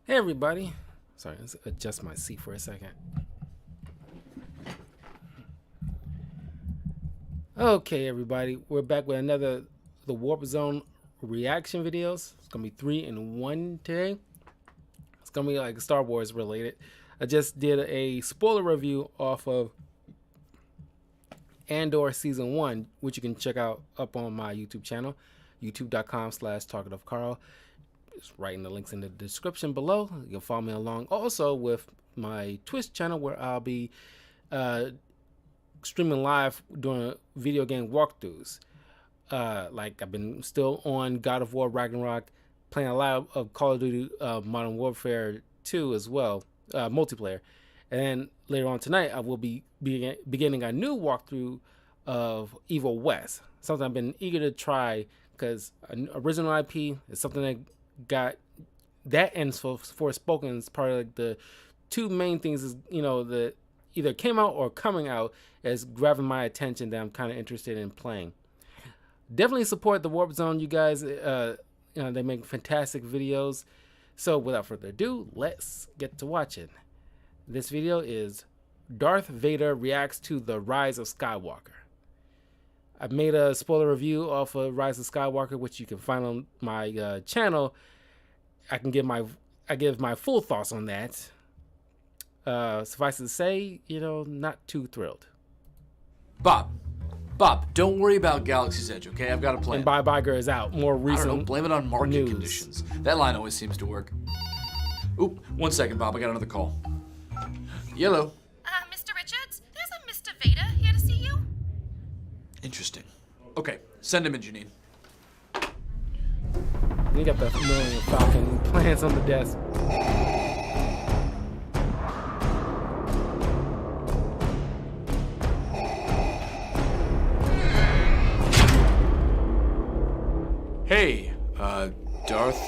Hey everybody. Sorry, let's adjust my seat for a second. Okay, everybody, we're back with another the Warp Zone reaction videos. It's gonna be 3 in 1 today. It's gonna be like Star Wars related. I just did a spoiler review off of Andor Season 1, which you can check out up on my YouTube channel, youtube.com/targetofcarl. It's right in the links in the description below. You can follow me along also with my Twitch channel, where I'll be streaming live doing video game walkthroughs. Like I've been still on God of War Ragnarok, playing a lot of Call of Duty Modern Warfare 2 as well, multiplayer. And then later on tonight, I will be beginning a new walkthrough of Evil West, something I've been eager to try because original IP is something that got that and Forspoken is part of like the two main things is, you know, that either came out or coming out as grabbing my attention that I'm kind of interested in playing. Definitely support the Warp Zone, you guys. You know, they make fantastic videos. So without further ado, let's get to watching. This video is Darth Vader reacts to the Rise of Skywalker. I've made a spoiler review off of Rise of Skywalker, which you can find on my channel. I give my full thoughts on that. Suffice to say, you know, not too thrilled. Bob, don't worry about Galaxy's Edge, okay? I've got a plan. And Bob Iger is out. More recent I don't know, blame it on market news. conditions. That line always seems to work. Oop, 1 second, Bob, I got another call. Yellow. Mr. Richards, there's a Mr. Vader here to see you. Interesting. Okay, send him in, Janine. You got the Millennium Falcon plans on the desk. Hey, Darth,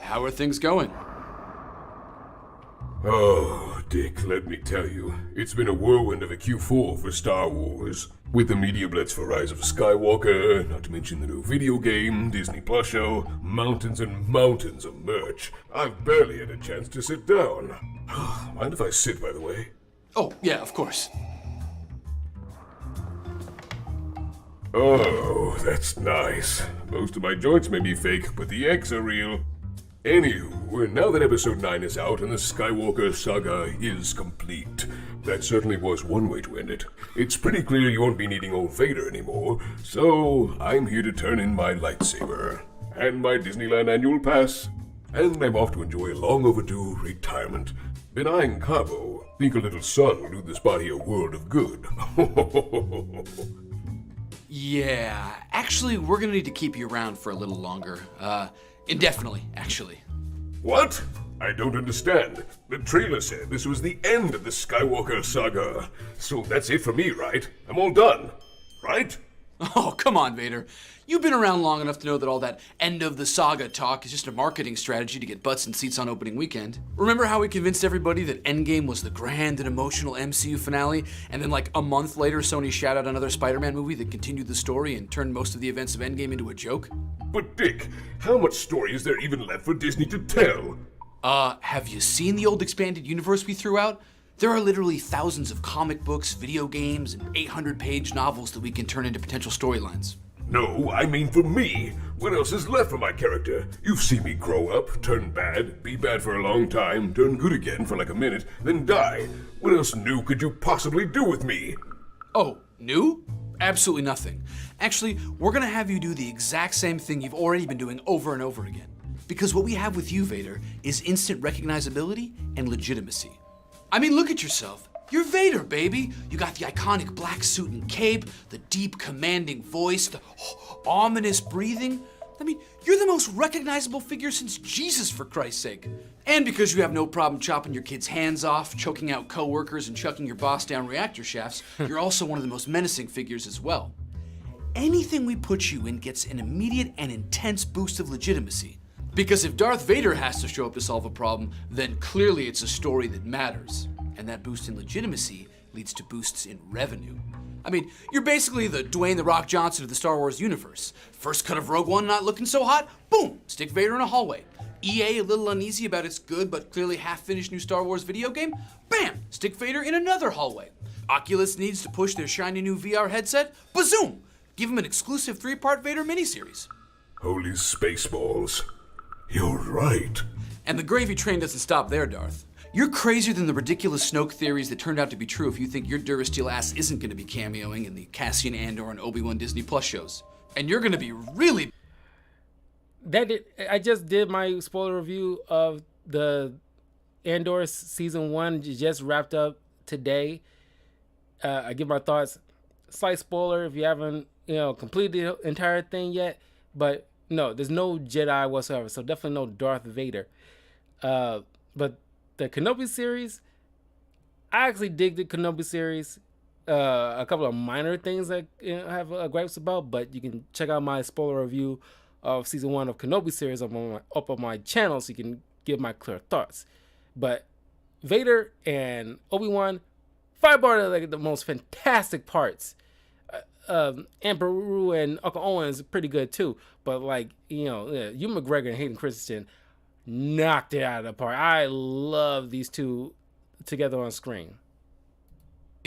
how are things going? Oh, Dick, let me tell you, it's been a whirlwind of a Q4 for Star Wars. With the media blitz for Rise of Skywalker, not to mention the new video game, Disney Plus show, mountains and mountains of merch, I've barely had a chance to sit down. Mind if I sit, by the way? Oh, yeah, of course. Oh, that's nice. Most of my joints may be fake, but the eggs are real. Anywho, now that episode 9 is out and the Skywalker saga is complete, that certainly was one way to end it. It's pretty clear you won't be needing old Vader anymore, so I'm here to turn in my lightsaber and my Disneyland annual pass, and I'm off to enjoy a long overdue retirement. Been eyeing Cabo. Think a little sun will do this body a world of good. Yeah, actually, we're gonna need to keep you around for a little longer. Indefinitely, actually. What? I don't understand. The trailer said this was the end of the Skywalker saga. So that's it for me, right? I'm all done. Right? Oh, come on, Vader. You've been around long enough to know that all that end of the saga talk is just a marketing strategy to get butts and seats on opening weekend. Remember how we convinced everybody that Endgame was the grand and emotional MCU finale, and then like a month later Sony shot out another Spider-Man movie that continued the story and turned most of the events of Endgame into a joke? But Dick, how much story is there even left for Disney to tell? Have you seen the old expanded universe we threw out? There are literally thousands of comic books, video games, and 800-page novels that we can turn into potential storylines. No, I mean for me. What else is left for my character? You've seen me grow up, turn bad, be bad for a long time, turn good again for like a minute, then die. What else new could you possibly do with me? Oh, new? Absolutely nothing. Actually, we're gonna have you do the exact same thing you've already been doing over and over again. Because what we have with you, Vader, is instant recognizability and legitimacy. I mean, look at yourself. You're Vader, baby. You got the iconic black suit and cape, the deep, commanding voice, the ominous breathing. I mean, you're the most recognizable figure since Jesus, for Christ's sake. And because you have no problem chopping your kids' hands off, choking out coworkers, and chucking your boss down reactor shafts, you're also one of the most menacing figures as well. Anything we put you in gets an immediate and intense boost of legitimacy. Because if Darth Vader has to show up to solve a problem, then clearly it's a story that matters. And that boost in legitimacy leads to boosts in revenue. I mean, you're basically the Dwayne "The Rock" Johnson of the Star Wars universe. First cut of Rogue One not looking so hot, boom, stick Vader in a hallway. EA a little uneasy about its good but clearly half-finished new Star Wars video game? Bam! Stick Vader in another hallway. Oculus needs to push their shiny new VR headset? Bazoom! Give them an exclusive 3-part Vader miniseries. Holy Spaceballs. You're right. And the gravy train doesn't stop there, Darth. You're crazier than the ridiculous Snoke theories that turned out to be true if you think your Durasteel ass isn't going to be cameoing in the Cassian Andor and Obi-Wan Disney Plus shows. And you're going to be really... I just did my spoiler review of the Andor season 1, just wrapped up today. I give my thoughts. Slight spoiler if you haven't, completed the entire thing yet. But no, there's no Jedi whatsoever. So definitely no Darth Vader. But the Kenobi series, I actually dig the Kenobi series. A couple of minor things that I have gripes about, but you can check out my spoiler review of season 1 of Kenobi series up on my channel, so you can give my clear thoughts. But Vader and Obi-Wan, Firebar are like the most fantastic parts. Emperor and Uncle Owen is pretty good too, but Ewan McGregor and Hayden Christensen knocked it out of the park. I love these two together on screen.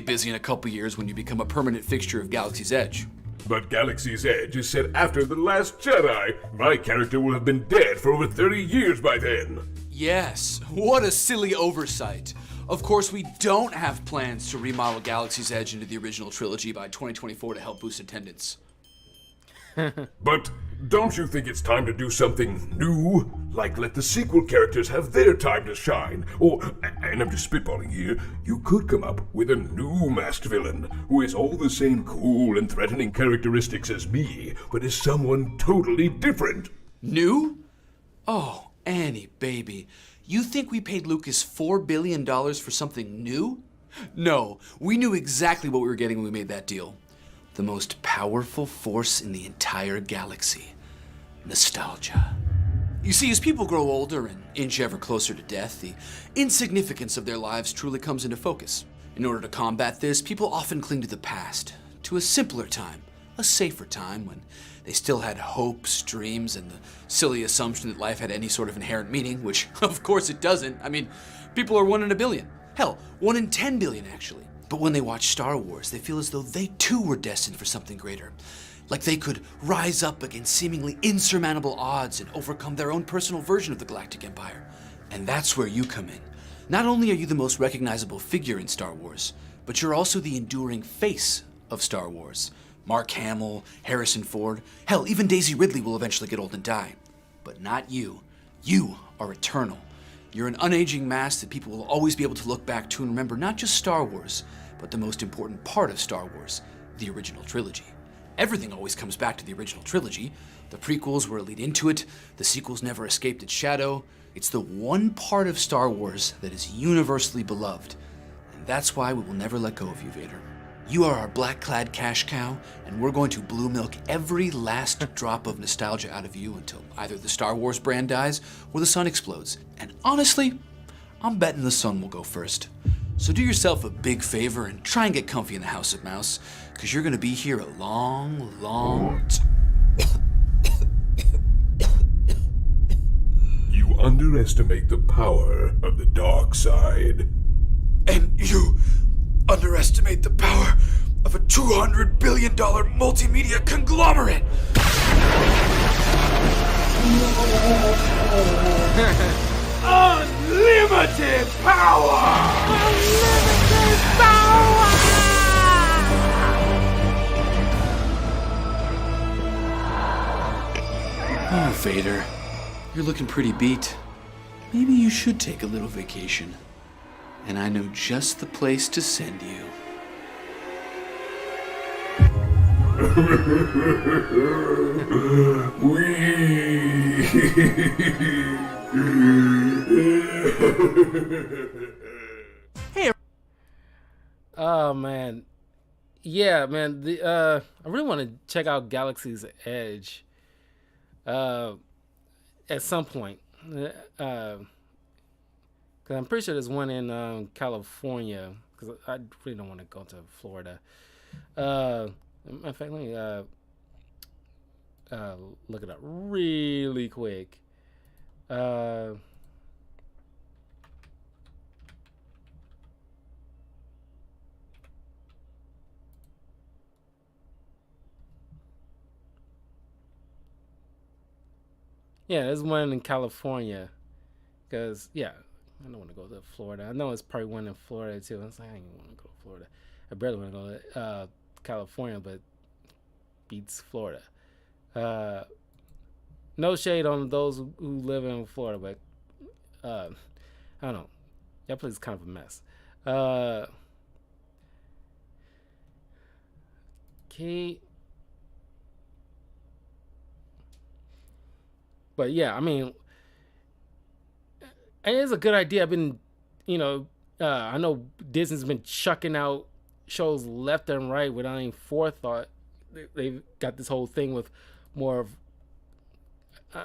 Busy in a couple years when you become a permanent fixture of Galaxy's Edge. But Galaxy's Edge is set after The Last Jedi. My character will have been dead for over 30 years by then. Yes, what a silly oversight. Of course, we don't have plans to remodel Galaxy's Edge into the original trilogy by 2024 to help boost attendance. But don't you think it's time to do something new? Like let the sequel characters have their time to shine. Or, and I'm just spitballing here, you could come up with a new masked villain who has all the same cool and threatening characteristics as me, but is someone totally different. New? Oh, Annie, baby. You think we paid Lucas $4 billion for something new? No, we knew exactly what we were getting when we made that deal. The most powerful force in the entire galaxy. Nostalgia. You see, as people grow older and inch ever closer to death, the insignificance of their lives truly comes into focus. In order to combat this, people often cling to the past, to a simpler time, a safer time when they still had hopes, dreams, and the silly assumption that life had any sort of inherent meaning, which of course it doesn't. I mean, people are 1 in a billion. Hell, 1 in 10 billion actually. But when they watch Star Wars, they feel as though they too were destined for something greater. Like they could rise up against seemingly insurmountable odds and overcome their own personal version of the Galactic Empire. And that's where you come in. Not only are you the most recognizable figure in Star Wars, but you're also the enduring face of Star Wars. Mark Hamill, Harrison Ford, hell, even Daisy Ridley will eventually get old and die. But not you. You are eternal. You're an unaging mask that people will always be able to look back to and remember not just Star Wars, but the most important part of Star Wars, the original trilogy. Everything always comes back to the original trilogy. The prequels were a lead into it, the sequels never escaped its shadow. It's the one part of Star Wars that is universally beloved, and that's why we will never let go of you, Vader. You are our black-clad cash cow, and we're going to blue milk every last drop of nostalgia out of you until either the Star Wars brand dies or the sun explodes. And honestly, I'm betting the sun will go first. So do yourself a big favor and try and get comfy in the House of Mouse, because you're going to be here a long, long You underestimate the power of the dark side. And you underestimate the power of a $200 billion multimedia conglomerate. Unlimited power! Unlimited power! Oh, Vader, you're looking pretty beat. Maybe you should take a little vacation. And I know just the place to send you. Hey. Oh man, yeah, man. I really want to check out Galaxy's Edge. At some point, because I'm pretty sure there's one in California. Because I really don't want to go to Florida. In fact, let me look it up really quick. Uh, yeah, there's one in California. Because, yeah, I don't want to go to Florida. I know it's probably one in Florida, too. I was like, I don't want to go to Florida. I barely want to go to California, but beats Florida. No shade on those who live in Florida, but I don't know. That place is kind of a mess. Okay. But yeah, I mean, it is a good idea. I've been, I know Disney's been chucking out shows left and right without any forethought. They've got this whole thing with more of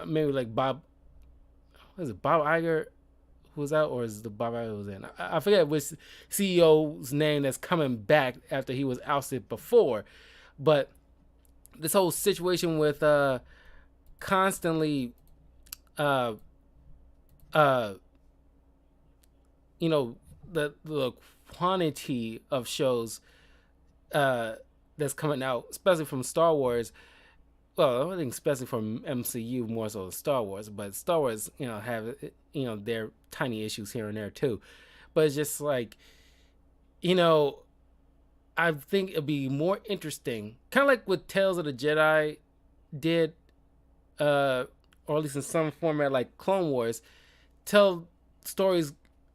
maybe like Bob Iger who's out, or is the Bob Iger who's in? I forget which CEO's name that's coming back after he was ousted before. But this whole situation with constantly the quantity of shows that's coming out, especially from Star Wars. Well, I think especially from MCU more so than Star Wars, but Star Wars, have their tiny issues here and there too. But it's just like, I think it'd be more interesting, kind of like what Tales of the Jedi did, or at least in some format like Clone Wars, tell stories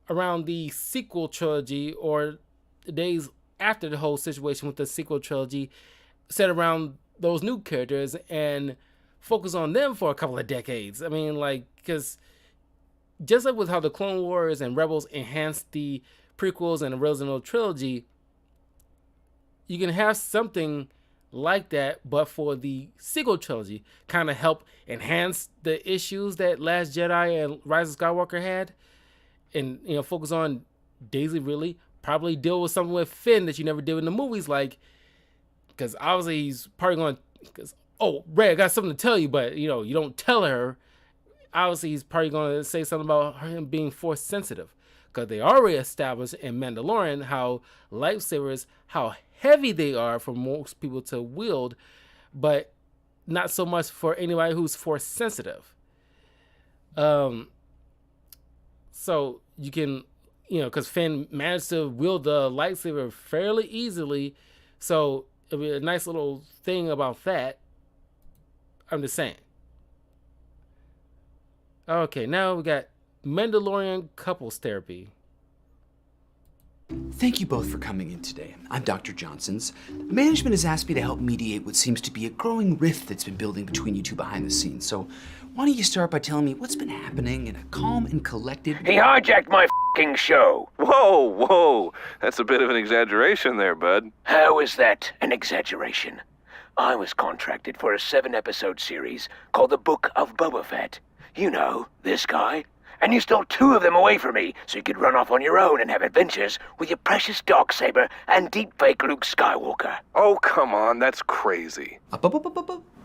around the sequel trilogy or the days after the whole situation with the sequel trilogy, set around those new characters and focus on them for a couple of decades. I mean, like, because just like with how the Clone Wars and Rebels enhanced the prequels and the original trilogy, you can have something like that, but for the sequel trilogy, kind of help enhance the issues that Last Jedi and Rise of Skywalker had, and focus on Daisy Ridley, probably deal with something with Finn that you never did in the movies, like, because obviously he's probably going to, Rey, I got something to tell you, but you don't tell her. Obviously he's probably going to say something about him being force sensitive, because they already established in Mandalorian how lightsabers, how heavy they are for most people to wield, but not so much for anybody who's force sensitive. So you can, because Finn managed to wield the lightsaber fairly easily, so it'll be a nice little thing about that. I'm just saying. Okay, now we got Mandalorian couples therapy. Thank you both for coming in today. I'm Dr. Johnsons. Management has asked me to help mediate what seems to be a growing rift that's been building between you two behind the scenes. So why don't you start by telling me what's been happening in a calm and collected... He hijacked my f***ing show. Whoa. That's a bit of an exaggeration there, bud. How is that an exaggeration? I was contracted for a 7-episode series called The Book of Boba Fett. You know, this guy. And you stole 2 of them away from me so you could run off on your own and have adventures with your precious Darksaber and deepfake Luke Skywalker. Oh, come on, that's crazy.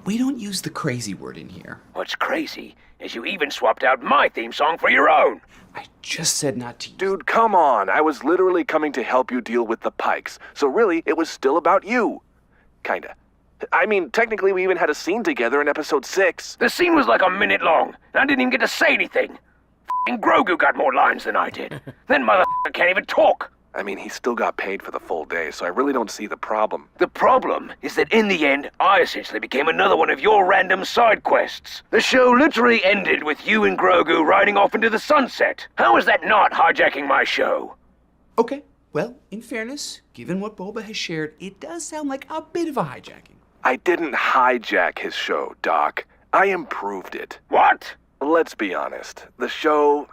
We don't use the crazy word in here. What's crazy is you even swapped out my theme song for your own. I just said not to use... Dude, come on. I was literally coming to help you deal with the Pikes. So really, it was still about you. Kinda. I mean, technically we even had a scene together in episode 6. The scene was like a minute long, and I didn't even get to say anything. F***ing Grogu got more lines than I did. Then motherfucker can't even talk. I mean, he still got paid for the full day, so I really don't see the problem. The problem is that in the end, I essentially became another one of your random side quests. The show literally ended with you and Grogu riding off into the sunset. How is that not hijacking my show? Okay, well, in fairness, given what Boba has shared, it does sound like a bit of a hijacking. I didn't hijack his show, Doc. I improved it. What? Let's be honest. The show,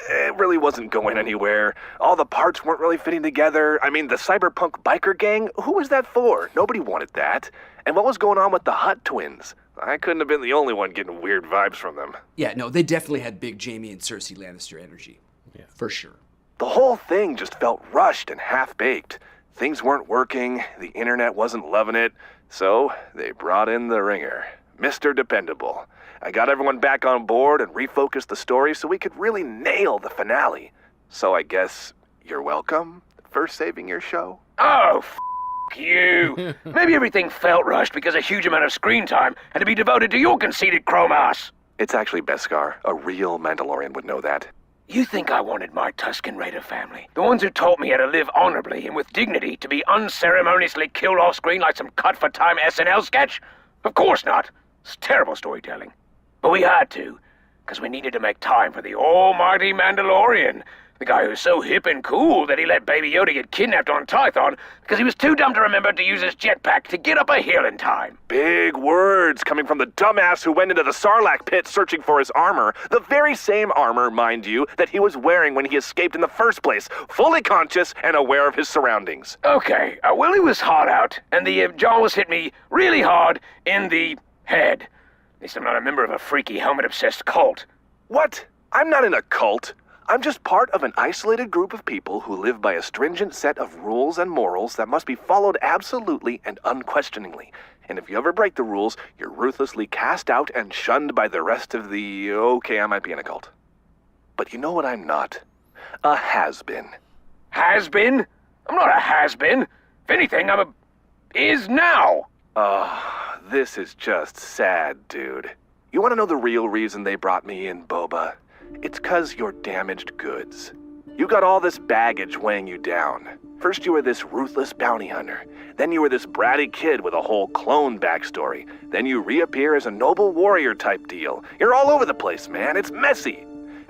it really wasn't going anywhere. All the parts weren't really fitting together. I mean, the cyberpunk biker gang, who was that for? Nobody wanted that. And what was going on with the Hutt twins? I couldn't have been the only one getting weird vibes from them. Yeah, no, they definitely had big Jaime and Cersei Lannister energy. Yeah, for sure. The whole thing just felt rushed and half-baked. Things weren't working, the internet wasn't loving it, so they brought in the ringer, Mr. Dependable. I got everyone back on board and refocused the story so we could really nail the finale. So I guess you're welcome for saving your show? Oh, you. Maybe everything felt rushed because a huge amount of screen time had to be devoted to your conceited chrome ass. It's actually Beskar. A real Mandalorian would know that. You think I wanted my Tusken Raider family, the ones who taught me how to live honorably and with dignity, to be unceremoniously killed off screen like some cut-for-time SNL sketch? Of course not. It's terrible storytelling. But we had to, because we needed to make time for the almighty Mandalorian. The guy who's so hip and cool that he let Baby Yoda get kidnapped on Tython because he was too dumb to remember to use his jetpack to get up a hill in time. Big words coming from the dumbass who went into the Sarlacc pit searching for his armor. The very same armor, mind you, that he was wearing when he escaped in the first place, fully conscious and aware of his surroundings. Okay, well, it was hot out, and the Jawas hit me really hard in the head. At least I'm not a member of a freaky helmet-obsessed cult. What? I'm not in a cult. I'm just part of an isolated group of people who live by a stringent set of rules and morals that must be followed absolutely and unquestioningly. And if you ever break the rules, you're ruthlessly cast out and shunned by the rest of the... Okay, I might be in a cult. But you know what I'm not? A has-been. Has-been? I'm not a has-been. If anything, I'm a... is now. This is just sad, dude. You want to know the real reason they brought me in, Boba? It's 'cause you're damaged goods. You got all this baggage weighing you down. First you were this ruthless bounty hunter. Then you were this bratty kid with a whole clone backstory. Then you reappear as a noble warrior type deal. You're all over the place, man. It's messy.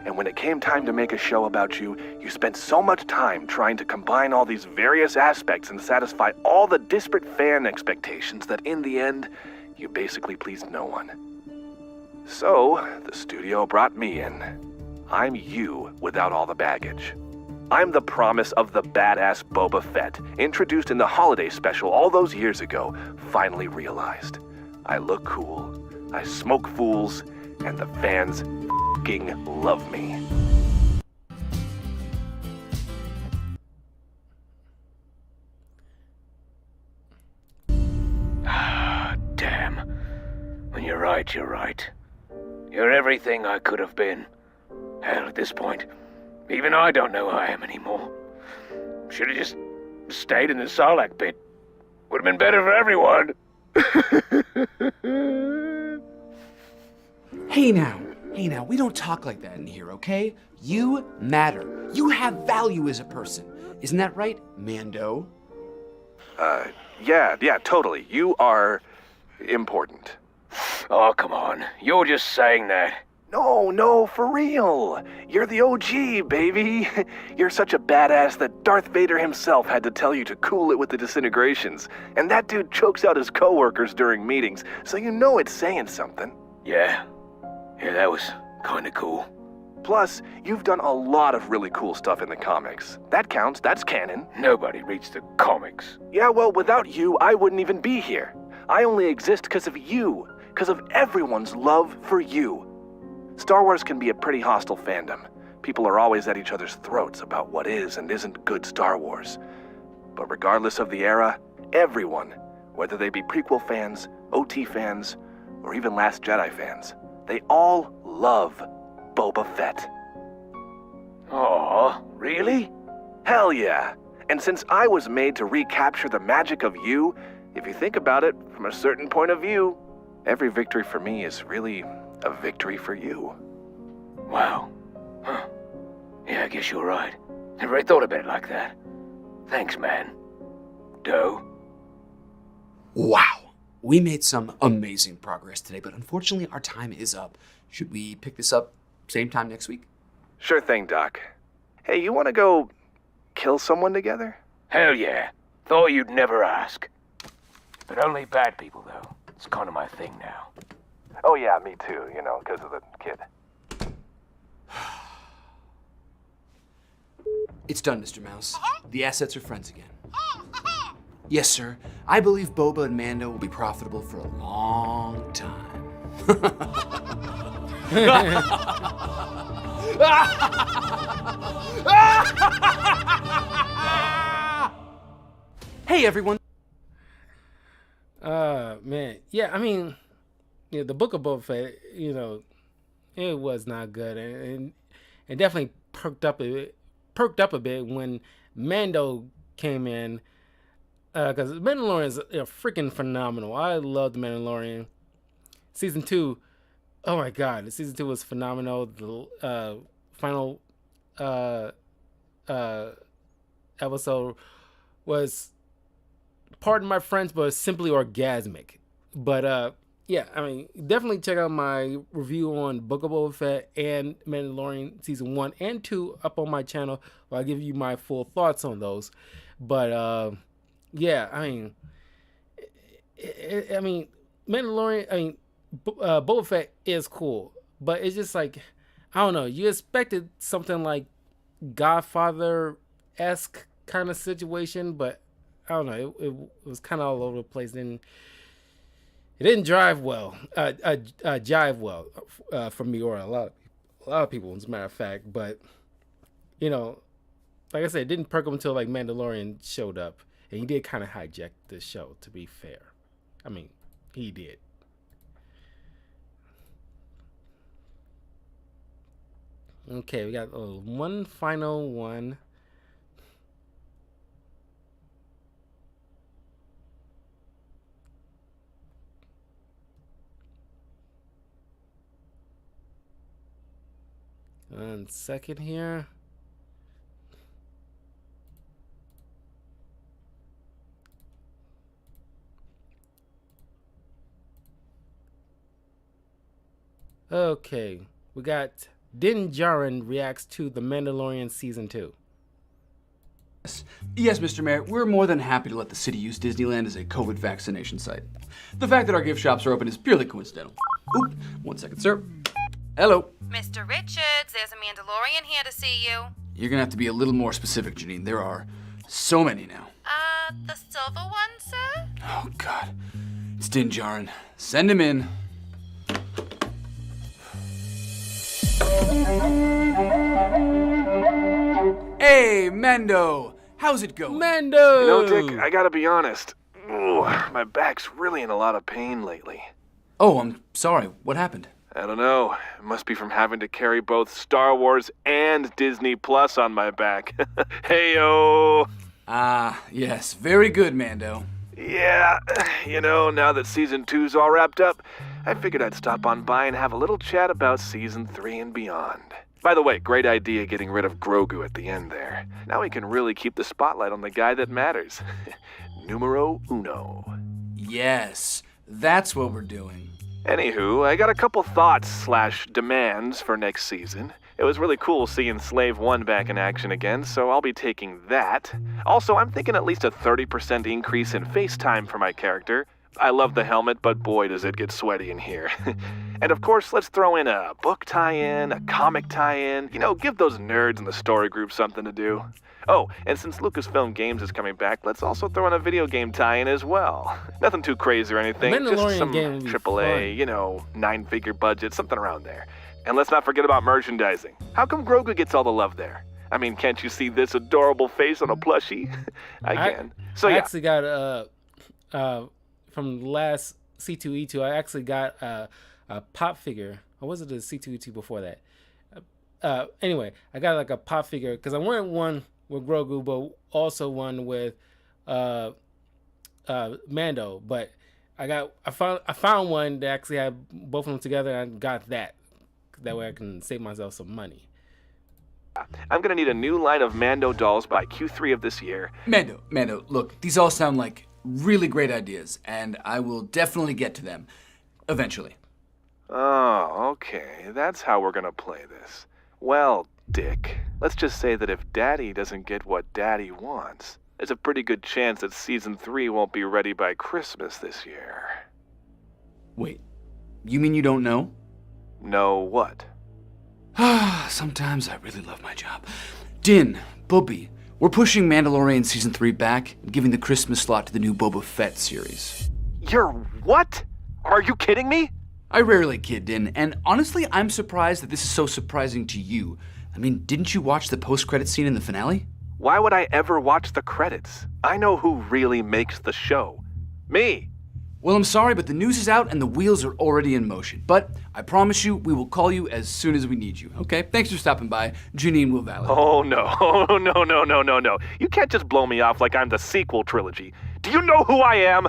And when it came time to make a show about you, you spent so much time trying to combine all these various aspects and satisfy all the disparate fan expectations that in the end, you basically pleased no one. So, the studio brought me in. I'm you without all the baggage. I'm the promise of the badass Boba Fett, introduced in the holiday special all those years ago, finally realized. I look cool, I smoke fools, and the fans f***ing love me. Damn. When you're right, you're right. You're everything I could have been. Hell, at this point, even I don't know who I am anymore. Should have just stayed in the Sarlacc pit. Would have been better for everyone. Hey now, we don't talk like that in here, okay? You matter. You have value as a person. Isn't that right, Mando? Yeah, totally. You are important. Oh, come on. You're just saying that. No, for real. You're the OG, baby. You're such a badass that Darth Vader himself had to tell you to cool it with the disintegrations. And that dude chokes out his coworkers during meetings, so you know it's saying something. Yeah, that was kinda cool. Plus, you've done a lot of really cool stuff in the comics. That counts, that's canon. Nobody reads the comics. Yeah, well, without you, I wouldn't even be here. I only exist because of you, because of everyone's love for you. Star Wars can be a pretty hostile fandom. People are always at each other's throats about what is and isn't good Star Wars. But regardless of the era, everyone, whether they be prequel fans, OT fans, or even Last Jedi fans, they all love Boba Fett. Aw, really? Hell yeah. And since I was made to recapture the magic of you, if you think about it from a certain point of view, every victory for me is really a victory for you. Wow. Huh. Yeah, I guess you're right. Never really thought about it like that. Thanks, man. Doe. Wow. We made some amazing progress today, but unfortunately our time is up. Should we pick this up same time next week? Sure thing, Doc. Hey, you want to go kill someone together? Hell yeah. Thought you'd never ask. But only bad people, though. It's kind of my thing now. Oh yeah, me too, because of the kid. It's done, Mr. Mouse. The assets are friends again. Yes, sir. I believe Boba and Mando will be profitable for a long time. Hey, everyone. Man. Yeah, I mean, yeah, the Book of Boba Fett, it was not good, and definitely perked up a bit when Mando came in, because Mandalorian is freaking phenomenal. I love the Mandalorian. Season 2, oh my god, season 2 was phenomenal. The final episode was, pardon my French, but simply orgasmic. But yeah, I mean, definitely check out my review on Book of Boba Fett and Mandalorian season 1 and 2 up on my channel, where I give you my full thoughts on those. But yeah, I mean, Mandalorian, Boba Fett is cool, but it's just like, I don't know, you expected something like Godfather-esque kind of situation, but I don't know, it was kind of all over the place. Then it didn't jive well for me, or a lot of people, as a matter of fact. But like I said, it didn't perk up until like Mandalorian showed up, and he did kind of hijack the show. To be fair, I mean, he did. Okay, we got one final one. One second here. Okay, we got Din Djarin reacts to The Mandalorian Season 2. Yes, Mr. Mayor, we're more than happy to let the city use Disneyland as a COVID vaccination site. The fact that our gift shops are open is purely coincidental. Oop, 1 second, sir. Hello. Mr. Richards, there's a Mandalorian here to see you. You're gonna have to be a little more specific, Janine. There are so many now. The silver one, sir? Oh, God. It's Din Djarin. Send him in. Hey, Mando! How's it going? Mando! Dick, I gotta be honest. Ooh, my back's really in a lot of pain lately. Oh, I'm sorry. What happened? I don't know. It must be from having to carry both Star Wars and Disney Plus on my back. Heyo! Ah, yes. Very good, Mando. Yeah, now that Season 2's all wrapped up, I figured I'd stop on by and have a little chat about Season 3 and beyond. By the way, great idea getting rid of Grogu at the end there. Now we can really keep the spotlight on the guy that matters. Numero uno. Yes, that's what we're doing. Anywho, I got a couple thoughts/demands for next season. It was really cool seeing Slave 1 back in action again, so I'll be taking that. Also, I'm thinking at least a 30% increase in face time for my character. I love the helmet, but boy does it get sweaty in here. And of course, let's throw in a book tie-in, a comic tie-in. Give those nerds in the story group something to do. Oh, and since Lucasfilm Games is coming back, let's also throw in a video game tie-in as well. Nothing too crazy or anything, just some game would be AAA, 9-figure budget, something around there. And let's not forget about merchandising. How come Grogu gets all the love there? I mean, can't you see this adorable face on a plushie? I can. So yeah. I actually got from the last C2E2, I actually got a pop figure. Or was it a C2E2 before that? Anyway, I got like a pop figure because I wanted one with Grogu, but also one with Mando. But I found one that actually had both of them together, and I got that. That way I can save myself some money. I'm gonna need a new line of Mando dolls by Q3 of this year. Mando, look, these all sound like really great ideas, and I will definitely get to them eventually. Oh, okay. That's how we're gonna play this. Well, Dick, let's just say that if Daddy doesn't get what Daddy wants, there's a pretty good chance that Season 3 won't be ready by Christmas this year. Wait, you mean you don't know? Know what? Sometimes I really love my job. Din, Bubby, we're pushing Mandalorian Season 3 back and giving the Christmas slot to the new Boba Fett series. You're what? Are you kidding me? I rarely kid, Din, and honestly, I'm surprised that this is so surprising to you. I mean, didn't you watch the post-credit scene in the finale? Why would I ever watch the credits? I know who really makes the show. Me. Well, I'm sorry, but the news is out and the wheels are already in motion. But I promise you, we will call you as soon as we need you, okay? Thanks for stopping by, Janine Will Valley. Oh, no. Oh, no. You can't just blow me off like I'm the sequel trilogy. Do you know who I am?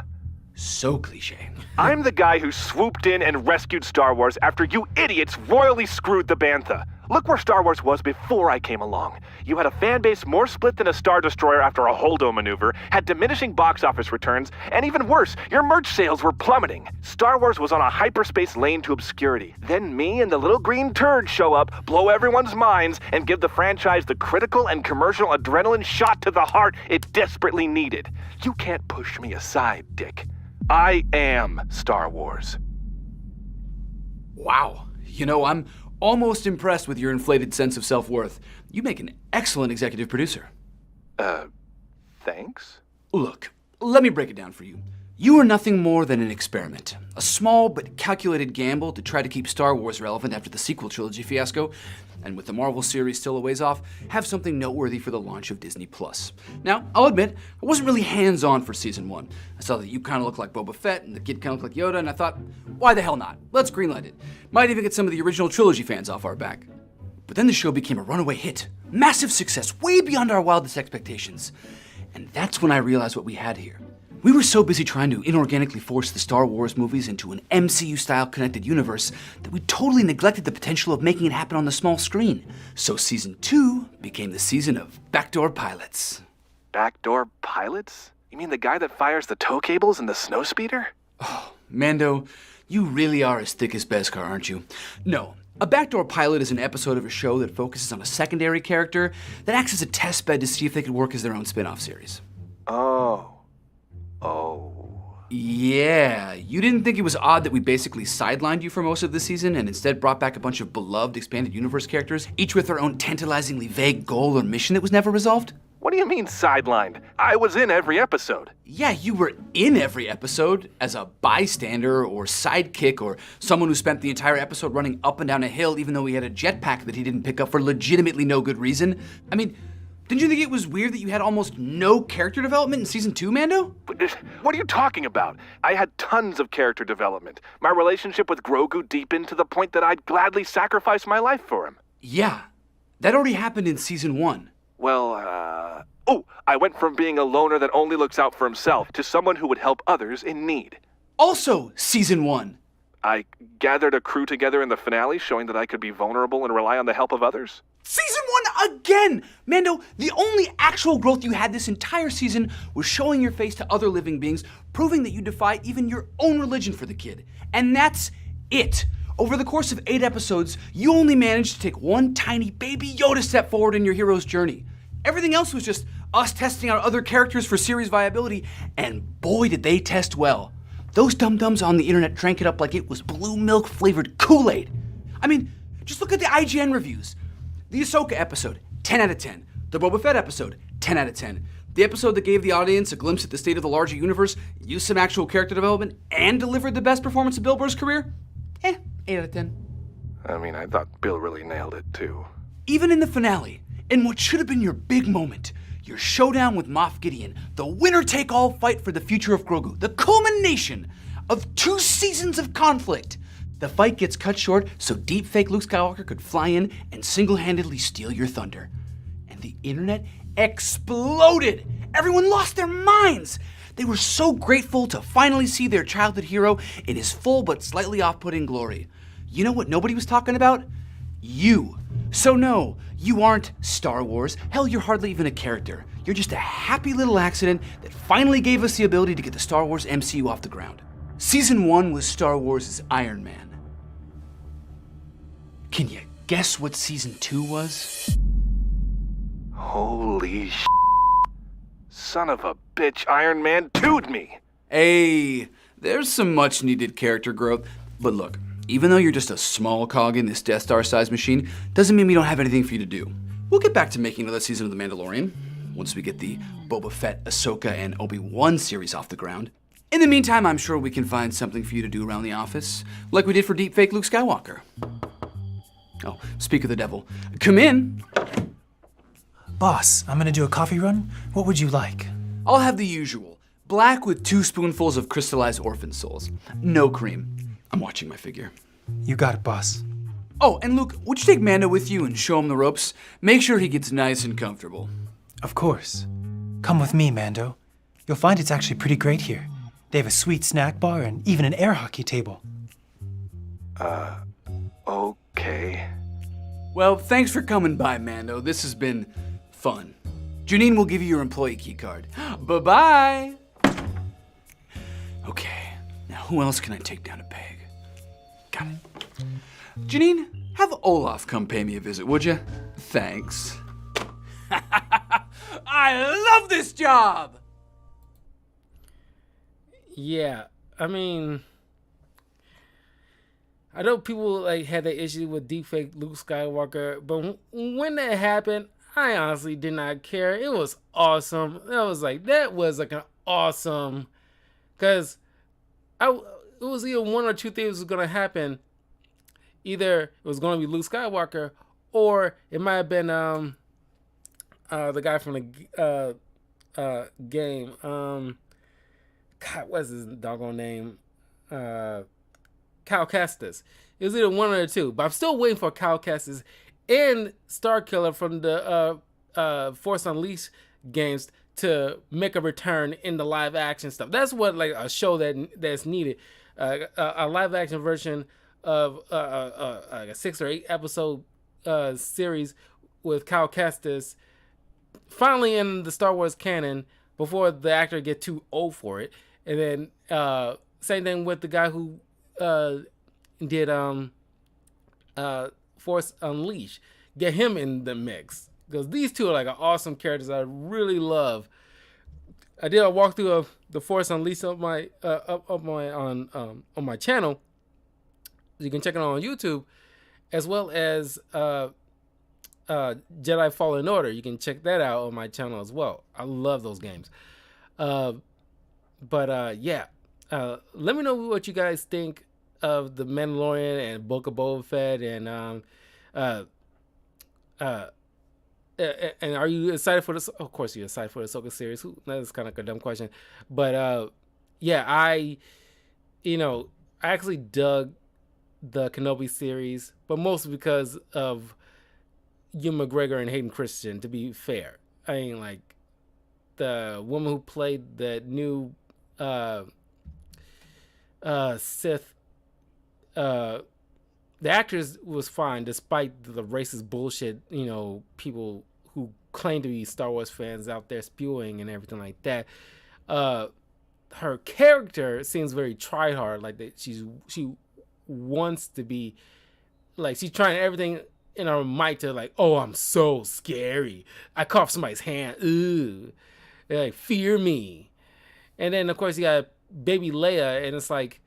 So cliche. I'm the guy who swooped in and rescued Star Wars after you idiots royally screwed the Bantha. Look where Star Wars was before I came along. You had a fan base more split than a Star Destroyer after a Holdo maneuver, had diminishing box office returns, and even worse, your merch sales were plummeting. Star Wars was on a hyperspace lane to obscurity. Then me and the little green turd show up, blow everyone's minds, and give the franchise the critical and commercial adrenaline shot to the heart it desperately needed. You can't push me aside, Dick. I am Star Wars. Wow. You know, I'm almost impressed with your inflated sense of self-worth. You make an excellent executive producer. Thanks? Look, let me break it down for you. You are nothing more than an experiment. A small but calculated gamble to try to keep Star Wars relevant after the sequel trilogy fiasco, and with the Marvel series still a ways off, have something noteworthy for the launch of Disney+. Now, I'll admit, I wasn't really hands-on for Season 1. I saw that you kind of look like Boba Fett, and the kid kind of looked like Yoda, and I thought, why the hell not? Let's greenlight it. Might even get some of the original trilogy fans off our back. But then the show became a runaway hit. Massive success, way beyond our wildest expectations. And that's when I realized what we had here. We were so busy trying to inorganically force the Star Wars movies into an MCU-style connected universe that we totally neglected the potential of making it happen on the small screen. So Season 2 became the season of backdoor pilots. Backdoor pilots? You mean the guy that fires the tow cables in the snowspeeder? Mando, you really are as thick as Beskar, aren't you? No. A backdoor pilot is an episode of a show that focuses on a secondary character that acts as a test bed to see if they could work as their own spin-off series. Oh. Yeah, you didn't think it was odd that we basically sidelined you for most of the season and instead brought back a bunch of beloved expanded universe characters, each with their own tantalizingly vague goal or mission that was never resolved? What do you mean sidelined? I was in every episode. Yeah, you were in every episode as a bystander or sidekick or someone who spent the entire episode running up and down a hill even though he had a jetpack that he didn't pick up for legitimately no good reason. I mean, didn't you think it was weird that you had almost no character development in Season 2, Mando? What are you talking about? I had tons of character development. My relationship with Grogu deepened to the point that I'd gladly sacrifice my life for him. Yeah, that already happened in Season 1. Well, I went from being a loner that only looks out for himself to someone who would help others in need. Also Season 1. I gathered a crew together in the finale, showing that I could be vulnerable and rely on the help of others. Season 1 again! Mando, the only actual growth you had this entire season was showing your face to other living beings, proving that you defy even your own religion for the kid. And that's it. Over the course of 8 episodes, you only managed to take one tiny baby Yoda step forward in your hero's journey. Everything else was just us testing out other characters for series viability, and boy did they test well. Those dum-dums on the internet drank it up like it was blue milk flavored Kool-Aid. I mean, just look at the IGN reviews. The Ahsoka episode, 10 out of 10. The Boba Fett episode, 10 out of 10. The episode that gave the audience a glimpse at the state of the larger universe, used some actual character development, and delivered the best performance of Bill Burr's career? 8 out of 10. I mean, I thought Bill really nailed it, too. Even in the finale, in what should have been your big moment, your showdown with Moff Gideon, the winner-take-all fight for the future of Grogu, the culmination of 2 seasons of conflict. The fight gets cut short so deepfake Luke Skywalker could fly in and single-handedly steal your thunder. And the internet exploded. Everyone lost their minds. They were so grateful to finally see their childhood hero in his full but slightly off-putting glory. You know what nobody was talking about? You. So no, you aren't Star Wars. Hell, you're hardly even a character. You're just a happy little accident that finally gave us the ability to get the Star Wars MCU off the ground. Season 1 was Star Wars' Iron Man. Can you guess what Season 2 was? Holy sh**. Son of a bitch, Iron Man 2'd me! Hey, there's some much needed character growth. But look, even though you're just a small cog in this Death Star-sized machine, doesn't mean we don't have anything for you to do. We'll get back to making another season of The Mandalorian, once we get the Boba Fett, Ahsoka, and Obi-Wan series off the ground. In the meantime, I'm sure we can find something for you to do around the office, like we did for deepfake Luke Skywalker. Oh, speak of the devil. Come in. Boss, I'm gonna do a coffee run. What would you like? I'll have the usual. Black with 2 spoonfuls of crystallized orphan souls. No cream. I'm watching my figure. You got it, boss. Oh, and Luke, would you take Mando with you and show him the ropes? Make sure he gets nice and comfortable. Of course. Come with me, Mando. You'll find it's actually pretty great here. They have a sweet snack bar and even an air hockey table. Okay. Well, thanks for coming by, Mando. This has been fun. Janine will give you your employee key card. Bye-bye. Okay, now who else can I take down a peg? Got it. Janine, have Olaf come pay me a visit, would you? Thanks. I love this job! Yeah, I mean, I know people like had that issue with deepfake Luke Skywalker, but when that happened, I honestly did not care. It was awesome. That was like an awesome, because it was either one or two things was gonna happen. Either it was gonna be Luke Skywalker, or it might have been the guy from the game. God, what's his doggone name? Cal Kestis. It was either one or the two, but I'm still waiting for Cal Kestis and Starkiller from the Force Unleashed games to make a return in the live action stuff. That's what like a show that's needed. A live action version of like a 6 or 8 episode series with Cal Kestis finally in the Star Wars canon before the actor get too old for it. And then same thing with the guy who did Force Unleashed. Get him in the mix, because these two are like awesome characters I really love. I did a walkthrough of the Force Unleashed on my on my channel. You can check it out on YouTube, as well as Jedi Fallen Order. You can check that out on my channel as well. I love those games. Yeah, let me know what you guys think of The Mandalorian and Book of Boba Fett, and are you excited for this? Of course, you're excited for the Ahsoka series. That's kind of like a dumb question, but yeah, I actually dug the Kenobi series, but mostly because of Ewan McGregor and Hayden Christensen. To be fair, I mean, like the woman who played the new Sith, the actress was fine despite the racist bullshit, people who claim to be Star Wars fans out there spewing and everything like that. Her character seems very try-hard, like that she wants to be, like she's trying everything in her might to like, oh, I'm so scary. I cut off somebody's hand. Ooh. They're like, fear me. And then of course you got baby Leia, and it's like,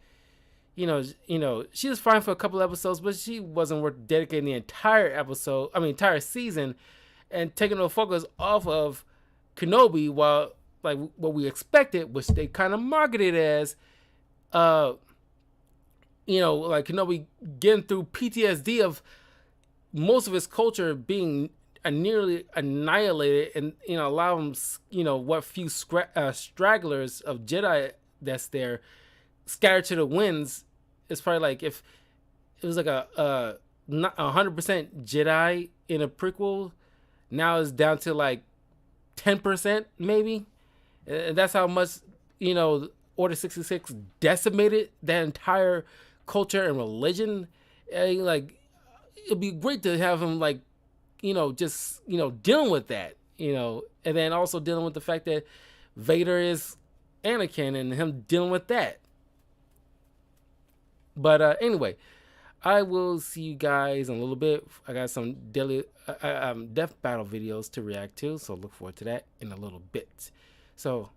she was fine for a couple episodes, but she wasn't worth dedicating the entire season and taking the focus off of Kenobi, while like what we expected, which they kind of marketed as, like Kenobi getting through PTSD of most of his culture being nearly annihilated, and allow him, what few stragglers of Jedi that's there scattered to the winds. It's probably like if it was like a not 100% Jedi in a prequel, now it's down to like 10% maybe, and that's how much Order 66 decimated that entire culture and religion. And like it'd be great to have him like just dealing with that, and then also dealing with the fact that Vader is Anakin and him dealing with that. But anyway, I will see you guys in a little bit. I got some daily death battle videos to react to, so look forward to that in a little bit. So